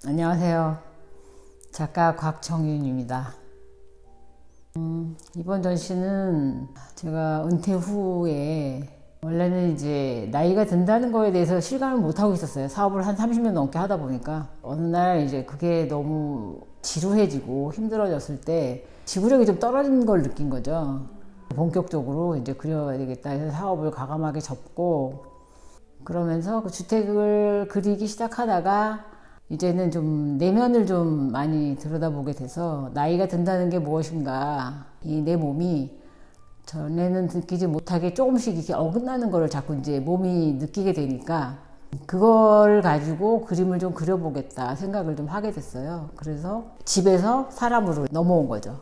안녕하세요. 작가 곽정윤입니다. 이번 전시는 제가 은퇴 후에 원래는 이제 나이가 든다는 거에 대해서 실감을 못 하고 있었어요. 사업을 한 30년 넘게 하다 보니까 어느 날 이제 그게 너무 지루해지고 힘들어졌을 때 지구력이 좀 떨어진 걸 느낀 거죠. 본격적으로 이제 그려야 되겠다 해서 사업을 과감하게 접고, 그러면서 그 주택을 그리기 시작하다가 이제는 좀 내면을 좀 많이 들여다보게 돼서 나이가 든다는 게 무엇인가, 이 내 몸이 전에는 느끼지 못하게 조금씩 이렇게 어긋나는 거를 자꾸 이제 몸이 느끼게 되니까 그걸 가지고 그림을 좀 그려보겠다 생각을 좀 하게 됐어요. 그래서 집에서 사람으로 넘어온 거죠.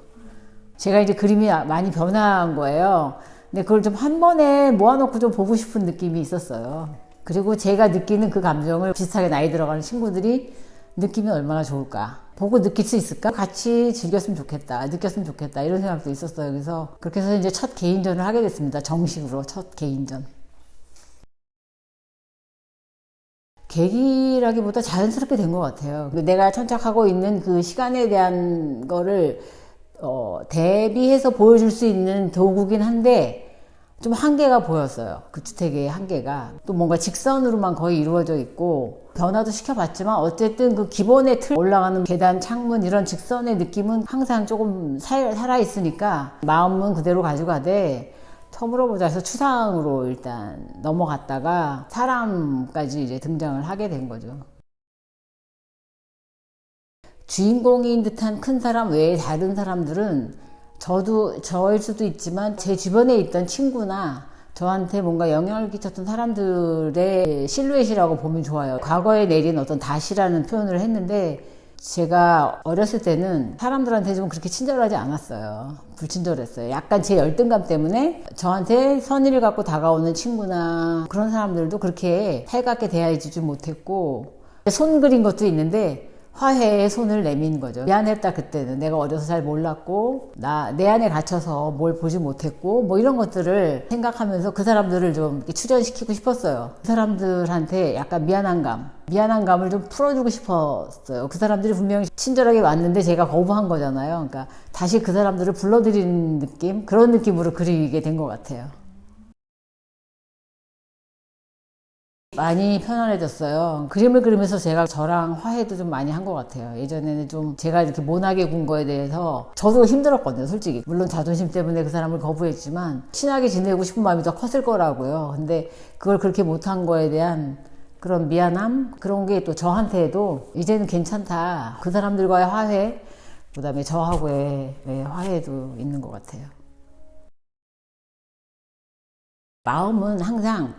제가 이제 그림이 많이 변한 거예요. 근데 그걸 좀 한 번에 모아놓고 좀 보고 싶은 느낌이 있었어요. 그리고 제가 느끼는 그 감정을 비슷하게 나이 들어가는 친구들이 느끼면 얼마나 좋을까, 보고 느낄 수 있을까, 같이 즐겼으면 좋겠다, 느꼈으면 좋겠다, 이런 생각도 있었어요. 그래서 그렇게 해서 이제 첫 개인전을 하게 됐습니다. 정식으로 첫 개인전. 계기라기보다 자연스럽게 된 것 같아요. 내가 천착하고 있는 그 시간에 대한 거를 대비해서 보여줄 수 있는 도구긴 한데 좀 한계가 보였어요. 그 주택의 한계가. 또 뭔가 직선으로만 거의 이루어져 있고, 변화도 시켜봤지만 어쨌든 그 기본의 틀, 올라가는 계단, 창문, 이런 직선의 느낌은 항상 조금 살아있으니까 마음은 그대로 가져가되, 처음으로 보자 해서 추상으로 일단 넘어갔다가 사람까지 이제 등장을 하게 된 거죠. 주인공인 듯한 큰 사람 외에 다른 사람들은 저일 수도 있지만 제 주변에 있던 친구나 저한테 뭔가 영향을 끼쳤던 사람들의 실루엣이라고 보면 좋아요. 과거에 내린 어떤 다시라는 표현을 했는데, 제가 어렸을 때는 사람들한테 좀 그렇게 친절하지 않았어요. 불친절했어요. 약간 제 열등감 때문에 저한테 선의를 갖고 다가오는 친구나 그런 사람들도 그렇게 살갑게 대하지 못했고, 손 그린 것도 있는데 화해의 손을 내민 거죠. 미안했다. 그때는 내가 어려서 잘 몰랐고 내 안에 갇혀서 뭘 보지 못했고, 뭐 이런 것들을 생각하면서 그 사람들을 좀 출연시키고 싶었어요. 그 사람들한테 약간 미안함을 좀 풀어주고 싶었어요. 그 사람들이 분명히 친절하게 왔는데 제가 거부한 거잖아요. 그러니까 다시 그 사람들을 불러들이는 느낌, 그런 느낌으로 그리게 된 것 같아요. 많이 편안해졌어요. 그림을 그리면서 제가 저랑 화해도 좀 많이 한 것 같아요. 예전에는 좀 제가 이렇게 모나게 군 거에 대해서 저도 힘들었거든요, 솔직히. 물론 자존심 때문에 그 사람을 거부했지만 친하게 지내고 싶은 마음이 더 컸을 거라고요. 근데 그걸 그렇게 못한 거에 대한 그런 미안함, 그런 게 또 저한테도 이제는 괜찮다, 그 사람들과의 화해, 그 다음에 저하고의 화해도 있는 것 같아요. 마음은 항상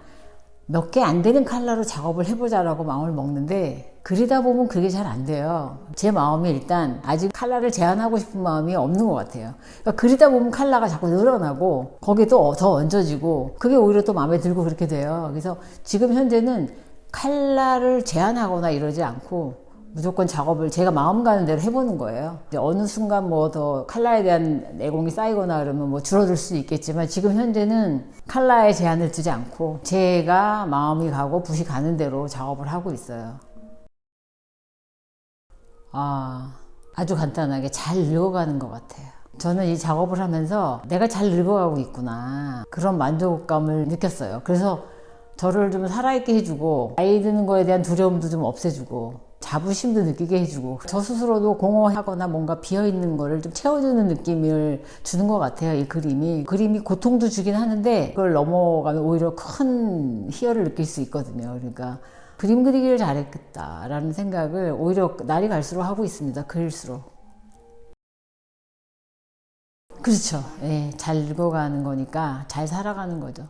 몇 개 안 되는 컬러로 작업을 해보자라고 마음을 먹는데, 그리다 보면 그게 잘 안 돼요. 제 마음이 일단 아직 컬러를 제한하고 싶은 마음이 없는 것 같아요. 그러니까 그리다 보면 컬러가 자꾸 늘어나고 거기에 또 더 얹어지고, 그게 오히려 또 마음에 들고 그렇게 돼요. 그래서 지금 현재는 컬러를 제한하거나 이러지 않고 무조건 작업을 제가 마음 가는 대로 해보는 거예요. 어느 순간 뭐 더 컬러에 대한 내공이 쌓이거나 그러면 뭐 줄어들 수 있겠지만, 지금 현재는 컬러에 제한을 두지 않고 제가 마음이 가고 붓이 가는 대로 작업을 하고 있어요. 아주 간단하게 잘 늙어가는 것 같아요. 저는 이 작업을 하면서 내가 잘 늙어가고 있구나, 그런 만족감을 느꼈어요. 그래서 저를 좀 살아있게 해주고, 나이 드는 거에 대한 두려움도 좀 없애주고, 자부심도 느끼게 해주고, 저 스스로도 공허하거나 뭔가 비어있는 거를 좀 채워주는 느낌을 주는 것 같아요. 이 그림이 고통도 주긴 하는데 그걸 넘어가면 오히려 큰 희열을 느낄 수 있거든요. 그러니까 그림 그리기를 잘했겠다라는 생각을 오히려 날이 갈수록 하고 있습니다. 그릴수록. 그렇죠. 예, 잘 늙어가는 거니까 잘 살아가는 거죠.